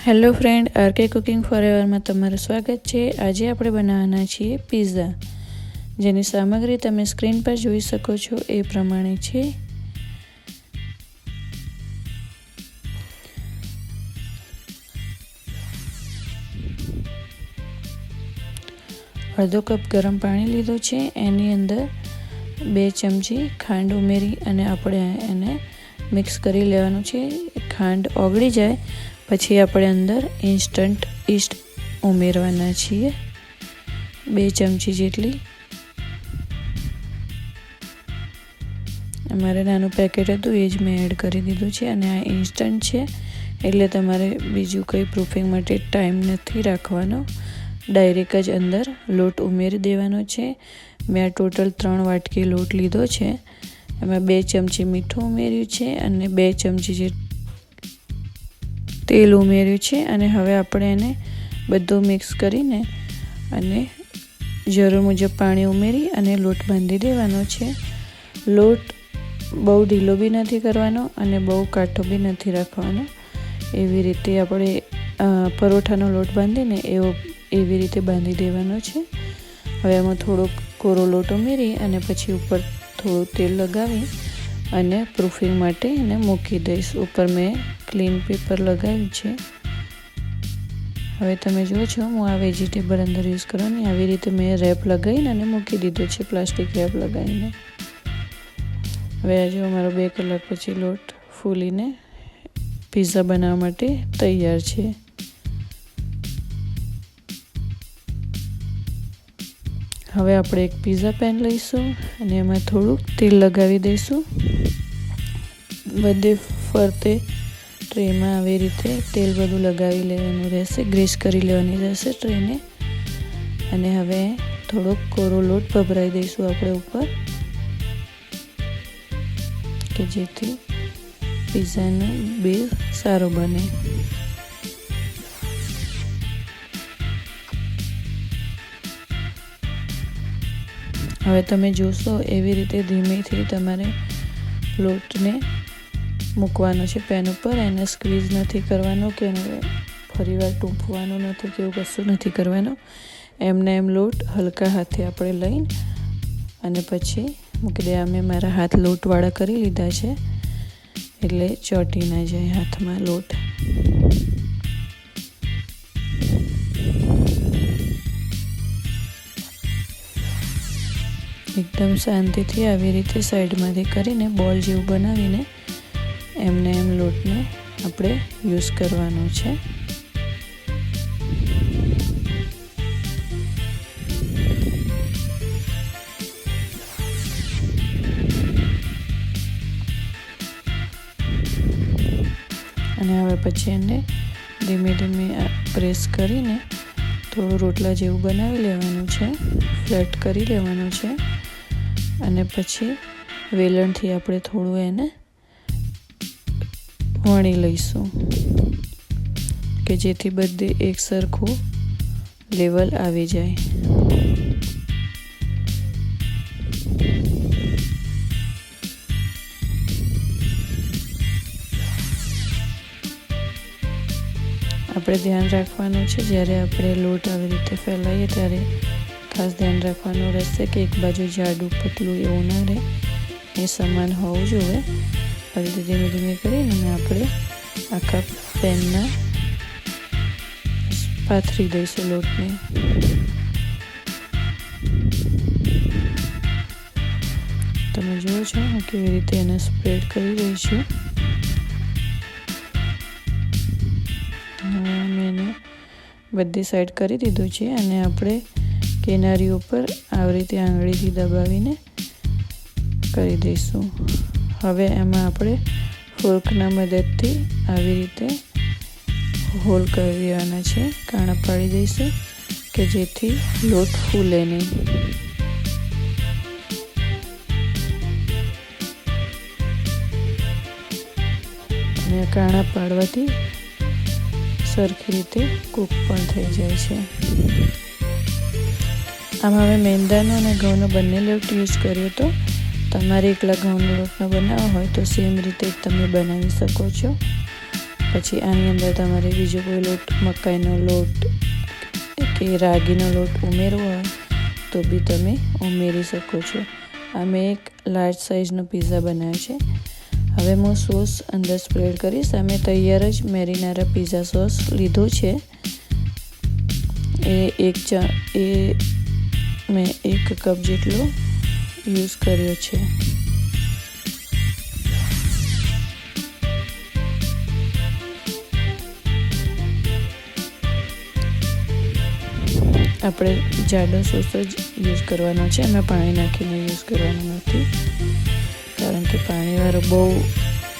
Hello friend, RK cooking ફોરએવરમાં તમારું સ્વાગત છે। આજે આપણે બનાવવાના છીએ પિઝા, જેની સામગ્રી તમે સ્ક્રીન પર જોઈ શકો છો એ પ્રમાણે છે। અડધો કપ ગરમ પાણી લીધો છે, એની અંદર 2 ચમચી ખાંડ ઉમેરી અને આપણે એને મિક્સ કરી લેવાનું છે। ખાંડ ઓગળી જાય પછી આપણે અંદર ઇન્સ્ટન્ટ ઈસ્ટ ઉમેરવાના છીએ, 2 ચમચી જેટલી। અમારે નાનું પેકેટ હતું એ જ મેં એડ કરી દીધું છે અને આ ઇન્સ્ટન્ટ છે એટલે તમારે બીજું કંઈ પ્રૂફિંગ માટે ટાઈમ નથી રાખવાનો, ડાયરેક્ટ જ અંદર લોટ ઉમેરી દેવાનો છે। મેં આ ટોટલ 3 વાટકી લોટ લીધો છે, એમાં 2 ચમચી મીઠું ઉમેર્યું છે અને 2 ચમચી જેટલું તેલ ઉમેર્યું છે અને હવે આપણે એને બધું મિક્સ કરીને અને જરૂર મુજબ પાણી ઉમેરી અને લોટ બાંધી દેવાનો છે। લોટ બહુ ઢીલો બી નથી કરવાનો અને બહુ કાઠો બી નથી રાખવાનો, એવી રીતે આપણે પરોઠાનો લોટ બાંધીને એવી રીતે બાંધી દેવાનો છે। હવે એમાં થોડોક કોરો લોટ ઉમેરી અને પછી ઉપર થોડું તેલ લગાવી અને પ્રૂફિંગ માટે એને મૂકી દઈશ। ઉપર મેં ક્લીન પેપર લગાવ્યું છે। હવે તમે જુઓ છો હું આ વેજીટેબલ અંદર યુઝ કરવાની, આવી રીતે મેં રેપ લગાવીને અને મૂકી દીધો છે, પ્લાસ્ટિક રેપ લગાવીને। હવે આજે અમારો 2 કલાક પછી લોટ ફૂલીને પિઝા બનાવવા માટે તૈયાર છે। હવે આપણે એક પિઝા પેન લઈશું અને એમાં થોડુંક તેલ લગાવી દઈશું। બધે ફરતે ટ્રેમાં આવી રીતે તેલ બધું લગાવી લેવાનું રહેશે, ગ્રીસ કરી લેવાની રહેશે ટ્રેને। અને હવે થોડોક કોરો લોટ ભભરાઈ દઈશું આપણે ઉપર, કે જેથી પિઝાનો બેઝ સારો બને। હવે તમે જોશો એવી રીતે ધીમેથી તમારે લોટને મૂકવાનો છે પેન ઉપર, એને સ્ક્વીઝ નથી કરવાનો કે ફરીવાર ટૂંપવાનું નથી કે એવું કશું નથી કરવાનું, એમને એમ લોટ હલકા હાથે આપણે લઈને અને પછી મૂકી દે। મેં મારા હાથ લોટવાળા કરી લીધા છે એટલે ચોંટી ના જાય હાથમાં લોટ। એકદમ શાંતિથી આવી રીતે સાઈડમાંથી કરીને બોલ જેવું બનાવીને એમને એમ લોટને આપણે યુઝ કરવાનો છે। અને હવે પછી એને ધીમે ધીમે પ્રેસ કરીને થોડું રોટલા જેવું બનાવી લેવાનું છે, ફ્લેટ કરી લેવાનું છે અને પછી વેલણથી આપણે થોડું એને વણી લઈશું કે જેથી બધે એક સરખું લેવલ આવી જાય। આપણે ધ્યાન રાખવાનું છે જ્યારે આપણે લોટ આવી રીતે ફેલાવીએ ત્યારે ખાસ ધ્યાન રાખવાનું રહેશે કે એક બાજુ જાડું પતલું એવું ના રહે, એ સમાન હોવું જોઈએ। આવી રીતે ધીમે ધીમે કરીને આપણે આખા પેનના પાથરી દઈશું લોટને। તમે જુઓ છો હું કેવી રીતે એને સ્પ્રેડ કરી રહી છું। મેં એને બધી સાઈડ કરી દીધું છે અને આપણે કિનારીઓ પર આવી રીતે આંગળીથી દબાવીને કરી દઈશું। હવે એમાં આપણે ફોર્કના મદદથી આવી રીતે હોલ કરી દેવાના છે, કાણા પાડી દઈશું કે જેથી લોટ ફૂલે નહીં। અને કાણા પાડવાથી સરખી રીતે કૂક પણ થઈ જાય છે। આમાં હવે મેંદાનો અને ઘઉંનો બંને લોટ યુઝ કર્યો હતો, તમારે એકલા ઘઉંનો લોટનો બનાવવો હોય તો સેમ રીતે તમે બનાવી શકો છો। પછી આની અંદર તમારે બીજો કોઈ લોટ, મકાઈનો લોટ કે રાગીનો લોટ ઉમેરવો હોય તો બી તમે ઉમેરી શકો છો. આ મેં એક લાર્જ સાઇઝનો પિઝા બનાવ્યો છે. હવે હું સોસ અંદર સ્પ્રેડ કરીશ. અમે તૈયાર જ મેરિનારા પિઝા સોસ લીધો છે. મેં 1 કપ જેટલો યુઝ કર્યો છે. આપણે જાડો સોસ જ યુઝ કરવાનો છે. એમાં પાણી નાખીને યુઝ કરવાનું નથી, કારણ કે પાણીવાળો બહુ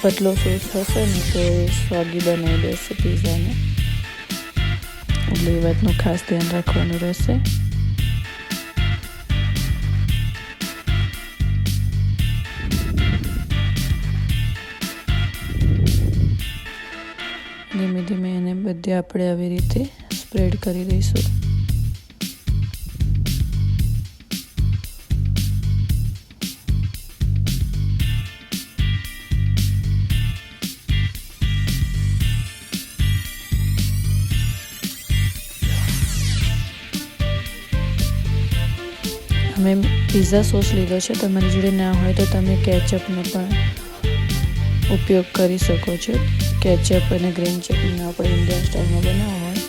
પતલો સોસ હશે ને તો એ સ્વાગી બનાવી દેશે પિઝાને, એટલે એ વાતનું ખાસ ધ્યાન રાખવાનું રહેશે. ધીમે ધીમે એને બધે આપણે આવી રીતે સ્પ્રેડ કરી દઈશું. અમે પિઝા સોસ લીધો છે. તમારી જોડે ના હોય તો તમે કેચઅપનો પણ ઉપયોગ કરી શકો છો. કેચઅપ અને ગ્રીન ચટણી આપણે ઇન્ડિયન સ્ટાઇલમાં બનાવવા હોય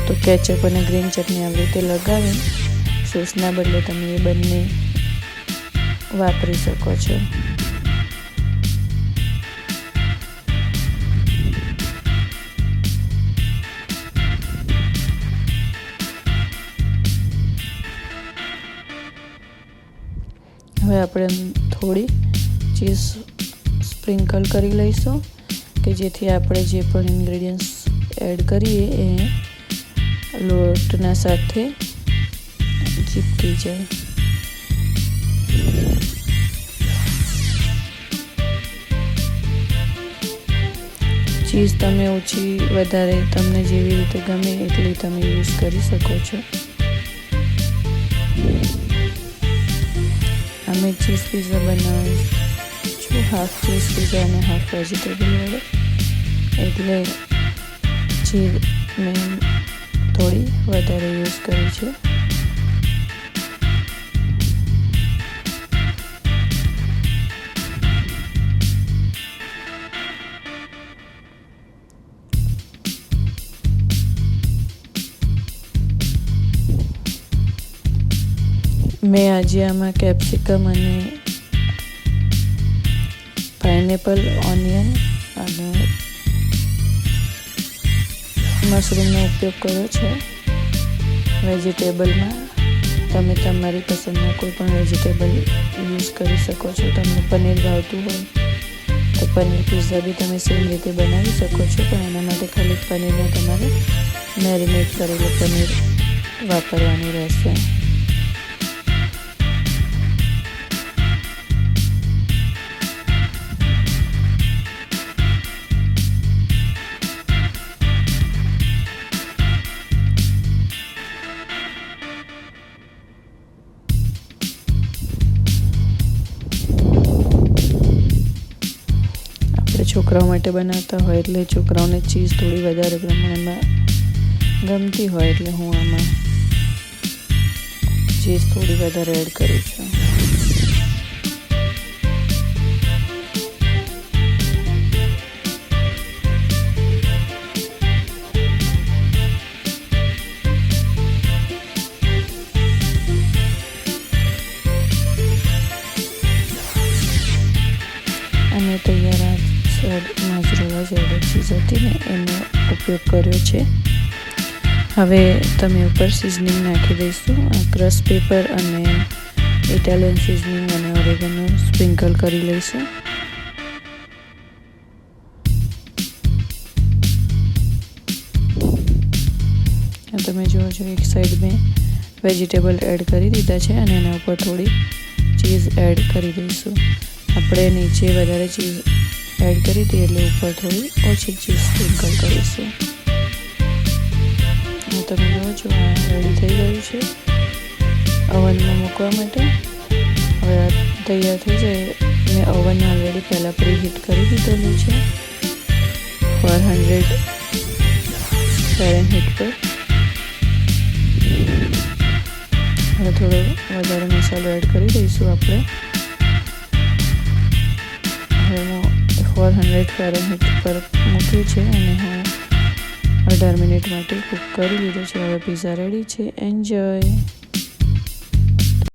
તો કેચઅપ અને ગ્રીન ચટણી આવી રીતે લગાવી સોસના બદલે તમે એ બંને વાપરી શકો છો. હવે આપણે થોડી ચીઝ સ્પ્રિંકલ કરી લઈશું કે જેથી આપણે જે પણ ઇન્ગ્રેડિયન્ટ્સ એડ કરીએ એ લોટના સાથે ચીપકી જાય. ચીઝ તમે ઓછી વધારે તમને જેવી રીતે ગમે એટલી તમે યુઝ કરી શકો છો. અમે ચીઝ પિઝા બનાવી છું, હાફ ચીઝ પિઝા અને હાફ વેજીટેબલ વાળો, એટલે ચીઝ મેં થોડી વધારે યુઝ કરી છે. મેં આજે આમાં કેપ્સિકમ અને પાઇનેપલ, ઓનિયન અને મશરૂમનો ઉપયોગ કર્યો છે. વેજીટેબલમાં તમે તમારી પસંદના કોઈ પણ વેજીટેબલ યુઝ કરી શકો છો. તમને પનીર ભાવતું હોય તો પનીર પિઝા બી તમે સેમ રીતે બનાવી શકો છો, પણ એના માટે ખાલી પનીરને તમારે મેરિનેટ કરેલું પનીર વાપરવાનું રહેશે. છોકરાઓ માટે બનાવતા હોય એટલે છોકરાઓને ચીઝ થોડી વધારે પ્રમાણમાં ગમતી હોય એટલે હું આમાં ચીઝ થોડી વધારે એડ કરું છું. અને તૈયાર મોઝરેલા ચેડર ચીઝ હતી ને એનો ઉપયોગ કર્યો છે. હવે તમે ઉપર સિઝનિંગ નાખી દઈશું. ક્રશ પેપર અને ઇટાલિયન સિઝનિંગ અને ઓરેગનો સ્પ્રિંકલ કરી લઈશું. તમે જુઓ છો એક સાઈડ મેં વેજીટેબલ એડ કરી દીધા છે અને એના ઉપર થોડી ચીઝ એડ કરી દઈશું. આપણે નીચે વધારે ચીઝ એડ કરી હતી એટલે ઉપર થોડી ઓછી ચીઝ સ્પ્રિંકલ કરીશું. તમે જુઓ છો આ રેડી થઈ ગયું છે ઓવનમાં મૂકવા માટે. હવે આ તૈયાર થઈ જાય. મેં ઓવન ઓલરેડી પહેલાં પ્રી હીટ કરી દીધેલું છે. 400 ફેરનહીટ પર. હવે થોડો વધારે મસાલો એડ કરી દઈશું આપણે. હવે હું 400 ફેરનહીટ પર મૂક્યું છે અને હું 18 મિનિટ માટે કૂક કરી લીધું છે. હવે પિઝા રેડી છે. એન્જોય.